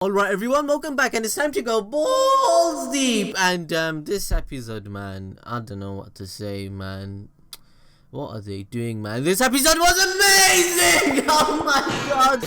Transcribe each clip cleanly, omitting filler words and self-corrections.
Alright everyone, welcome back and it's time to go balls deep. And this episode, man, I don't know what to say, man. What are they doing, man? This episode was amazing! Oh my god!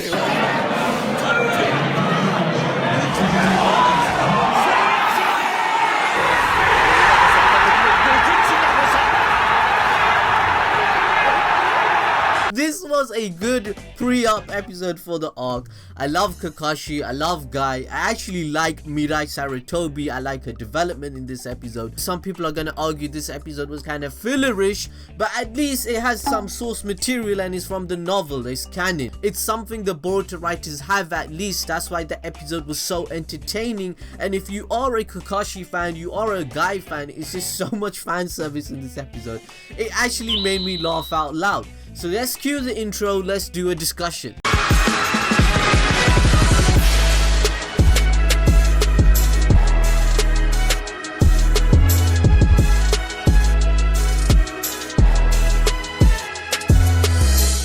This was a good pre-up episode for the arc. I love Kakashi, I love Guy, I actually like Mirai Sarutobi, I like her development in this episode. Some people are gonna argue this episode was kind of fillerish, but at least it has some source material and is from the novel, it's canon. It's something the Boruto writers have at least, that's why the episode was so entertaining. And if you are a Kakashi fan, you are a Guy fan, it's just so much fan service in this episode. It actually made me laugh out loud. So let's cue the intro, let's do a discussion.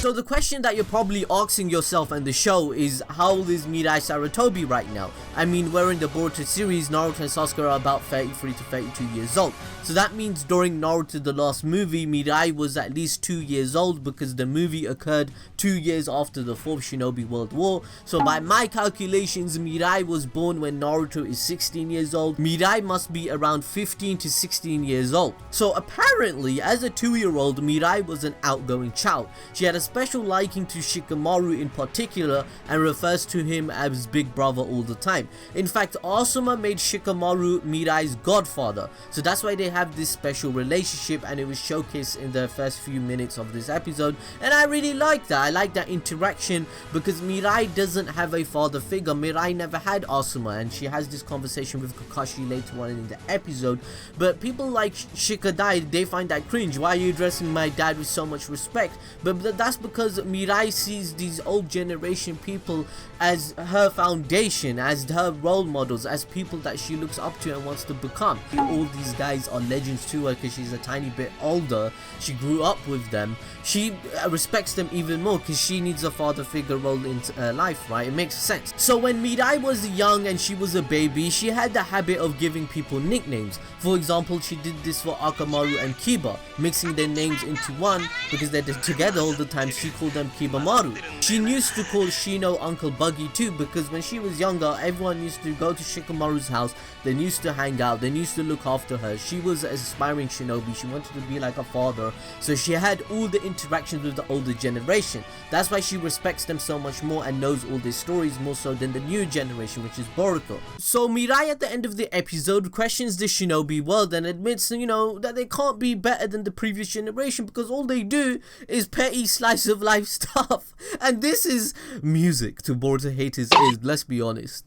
So the question that you're probably asking yourself and the show is, how old is Mirai Sarutobi right now? I mean, we're in the Boruto series, Naruto and Sasuke are about 33 to 32 years old. So that means during Naruto the last movie, Mirai was at least 2 years old because the movie occurred 2 years after the 4th Shinobi World War. So by my calculations, Mirai was born when Naruto is 16 years old. Mirai must be around 15 to 16 years old. So apparently, as a 2-year-old, Mirai was an outgoing child. She had a special liking to Shikamaru in particular and refers to him as big brother all the time. In fact, Asuma made Shikamaru Mirai's godfather, so that's why they have this special relationship, and it was showcased in the first few minutes of this episode, and I really like that. I like that interaction because Mirai doesn't have a father figure. Mirai never had Asuma, and she has this conversation with Kakashi later on in the episode, but people like Shikadai, they find that cringe. Why are you addressing my dad with so much respect? But that's because Mirai sees these old generation people as her foundation, as her role models, as people that she looks up to and wants to become. All these guys are legends to her because she's a tiny bit older. She grew up with them. She respects them even more because she needs a father figure role in her life, right? It makes sense. So when Mirai was young and she was a baby, she had the habit of giving people nicknames. For example, she did this for Akamaru and Kiba, mixing their names into one because they're together all the time. She called them Kibamaru. She used to call Shino Uncle Buggy too, because when she was younger, everyone used to go to Shikamaru's house. They used to hang out, they used to look after her. She was an aspiring shinobi, she wanted to be like a father, so she had all the interactions with the older generation. That's why she respects them so much more and knows all their stories more so than the new generation, which is Boruto. So Mirai at the end of the episode questions the shinobi world and admits, you know, that they can't be better than the previous generation because all they do is petty slice of life stuff. And this is music to Boruto haters' ears, let's be honest.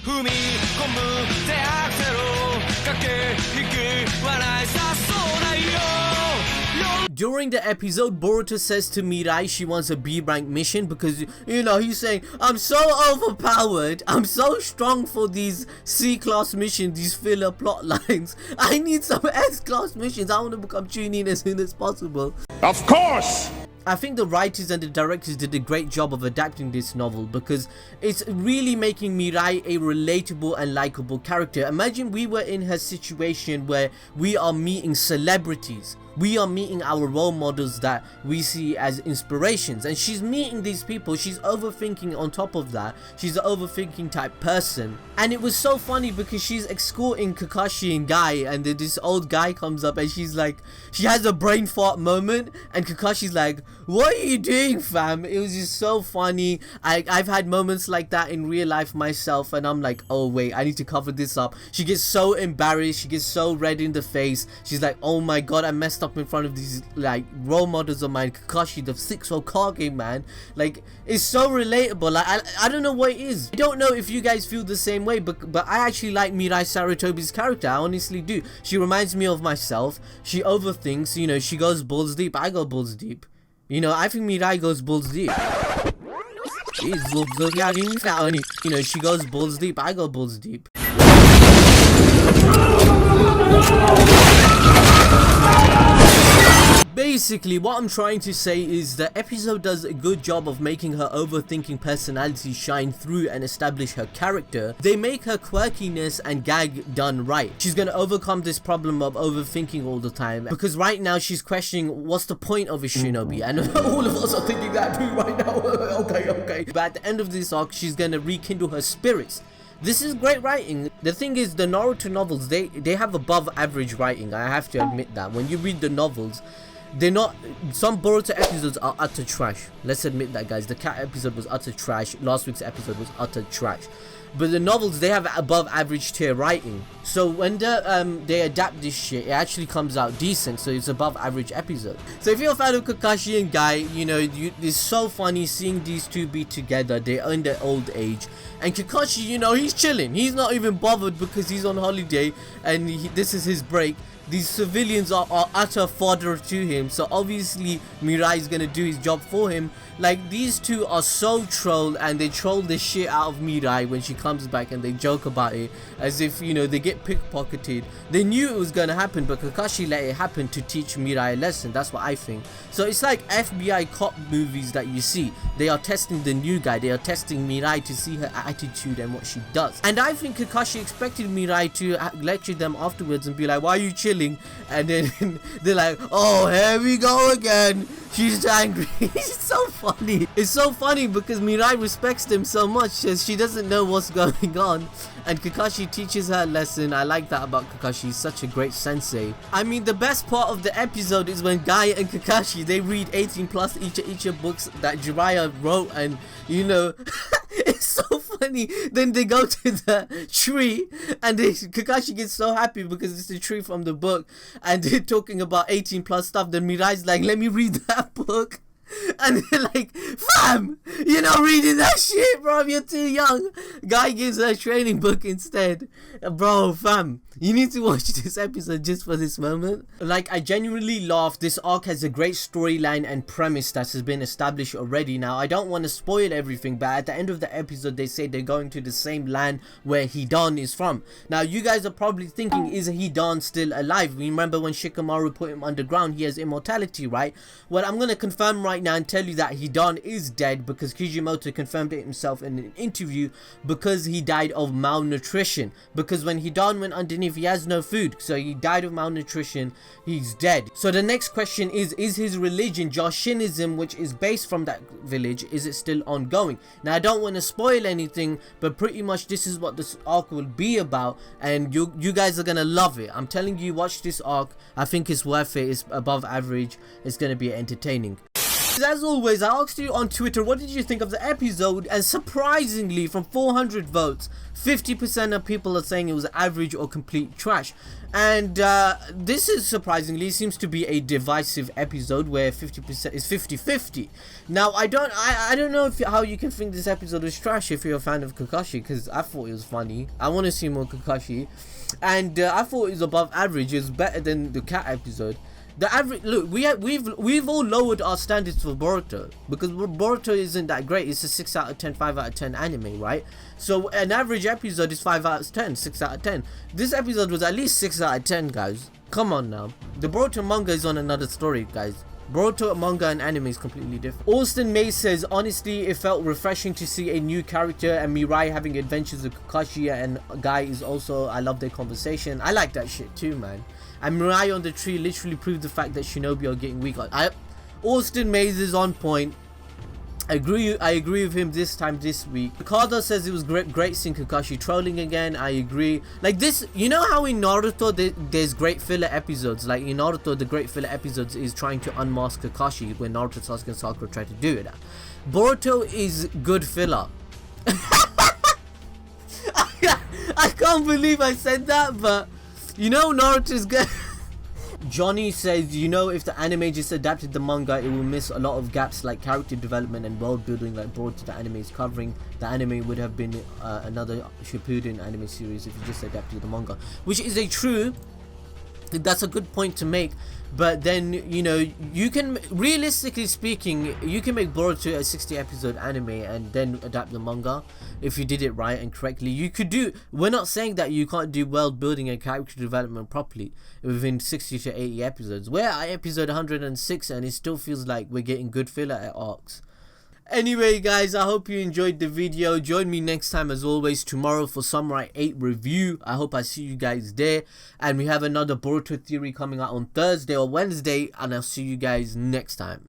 踏み込む手アクセル駆け引き笑いさそうだよ During the episode, Boruto says to Mirai she wants a B rank mission because, you know, he's saying, I'm so overpowered, I'm so strong for these C class missions, these filler plot lines. I need some S class missions. I want to become Chunin as soon as possible. Of course! I think the writers and the directors did a great job of adapting this novel because it's really making Mirai a relatable and likable character. Imagine we were in her situation where we are meeting celebrities. We are meeting our role models that we see as inspirations, and she's meeting these people. She's overthinking on top of that. She's an overthinking type person, and it was so funny because she's escorting Kakashi and Guy, and then this old guy comes up and she's like, she has a brain fart moment, and Kakashi's like, what are you doing, fam? It was just so funny. I've had moments like that in real life myself, and I'm like, oh wait, I need to cover this up. She gets so embarrassed, she gets so red in the face. She's like, oh my god, I messed up in front of these like role models of mine. Kakashi, the 6th Hokage, man, like, it's so relatable. Like, I don't know what it is. I don't know if you guys feel the same way, but I actually like Mirai Sarutobi's character. I honestly do. She reminds me of myself. She overthinks, you know, she goes balls deep. I go balls deep. You know, I think Mirai goes balls deep. You know, she goes balls deep. I go balls deep. Basically, what I'm trying to say is the episode does a good job of making her overthinking personality shine through and establish her character. They make her quirkiness and gag done right. She's gonna overcome this problem of overthinking all the time, because right now she's questioning what's the point of a shinobi, and all of us are thinking that too right now. okay. But at the end of this arc, she's gonna rekindle her spirits. This is great writing. The thing is, the Naruto novels, they have above average writing. I have to admit that. When you read the novels, they're not, some Boruto episodes are utter trash. Let's admit that, guys. The cat episode was utter trash. Last week's episode was utter trash. But the novels, they have above average tier writing. So when they adapt this shit, it actually comes out decent. So it's above average episode. So if you're a fan of Kakashi and Guy, you know, it's so funny seeing these two be together. They are in their old age. And Kakashi, you know, he's chilling. He's not even bothered because he's on holiday and this is his break. These civilians are utter fodder to him, so obviously Mirai is gonna do his job for him. Like, these two are so troll, and they troll the shit out of Mirai when she comes back, and they joke about it as if, you know, they get pickpocketed. They knew it was gonna happen, but Kakashi let it happen to teach Mirai a lesson. That's what I think. So it's like FBI cop movies that you see. They are testing the new guy. They are testing Mirai to see her attitude and what she does. And I think Kakashi expected Mirai to lecture them afterwards and be like, why are you chilling? And then they're like, oh, here we go again. She's angry. It's so funny. It's so funny because Mirai respects them so much as she doesn't know what's going on. And Kakashi teaches her a lesson. I like that about Kakashi. He's such a great sensei. I mean, the best part of the episode is when Guy and Kakashi, they read 18 plus each books that Jiraiya wrote, and you know, it's so funny. Then they go to the tree and Kakashi gets so happy because it's the tree from the book, and they're talking about 18 plus stuff. Then Mirai's like, let me read that book. And they're like, fam, you're not reading that shit, bro, you're too young. Guy gives her a training book instead. Bro, fam, you need to watch this episode just for this moment. Like, I genuinely laughed. This arc has a great storyline and premise that has been established already. Now, I don't want to spoil everything, but at the end of the episode, they say they're going to the same land where Hidan is from. Now, you guys are probably thinking, is Hidan still alive? Remember when Shikamaru put him underground, he has immortality, right? Well, I'm going to confirm right now and tell you that Hidan is dead, because Kishimoto confirmed it himself in an interview, because he died of malnutrition. Because when Hidan went underneath, he has no food, so he died of malnutrition. He's dead. So the next question is his religion, Joshinism, which is based from that village, is it still ongoing? Now, I don't want to spoil anything, but pretty much this is what this arc will be about, and you guys are gonna love it. I'm telling you, watch this arc. I think it's worth it. It's above average. It's gonna be entertaining. As always, I asked you on Twitter, what did you think of the episode? And surprisingly, from 400 votes, 50% of people are saying it was average or complete trash. And this is surprisingly seems to be a divisive episode where 50% is 50-50. Now, I don't know how you can think this episode was trash if you're a fan of Kakashi, because I thought it was funny. I want to see more Kakashi, and I thought it was above average. It was better than the cat episode. The average, look, we've all lowered our standards for Boruto, because Boruto isn't that great. It's a 6 out of 10, 5 out of 10 anime, right? So an average episode is 5 out of 10, 6 out of 10. This episode was at least 6 out of 10, guys. Come on now. The Boruto manga is on another story, guys. Boruto manga and anime is completely different. Austin May says, honestly, it felt refreshing to see a new character, and Mirai having adventures with Kakashi and Guy is also, I love their conversation. I like that shit too, man. And Mirai on the tree literally proved the fact that Shinobi are getting weaker. Austin Mays is on point. I agree with him this week. Ricardo says it was great seeing Kakashi trolling again. I agree. Like this, you know how in Naruto there's great filler episodes. Like in Naruto, the great filler episodes is trying to unmask Kakashi when Naruto, Sasuke, and Sakura try to do it. Boruto is good filler. I can't believe I said that, but you know Naruto's good. Johnny says, you know, if the anime just adapted the manga, it will miss a lot of gaps like character development and world building like Boruto the anime is covering. The anime would have been another Shippuden anime series if you just adapted the manga, which is a true That's a good point to make. But then, you know, you can, realistically speaking, you can make Boruto a 60 episode anime and then adapt the manga if you did it right and correctly. You could do, we're not saying that you can't do world building and character development properly within 60 to 80 episodes. We're at episode 106 and it still feels like we're getting good filler arcs. Anyway guys, I hope you enjoyed the video. Join me next time as always tomorrow for Samurai 8 review. I hope I see you guys there. And we have another Boruto theory coming out on Thursday or Wednesday, and I'll see you guys next time.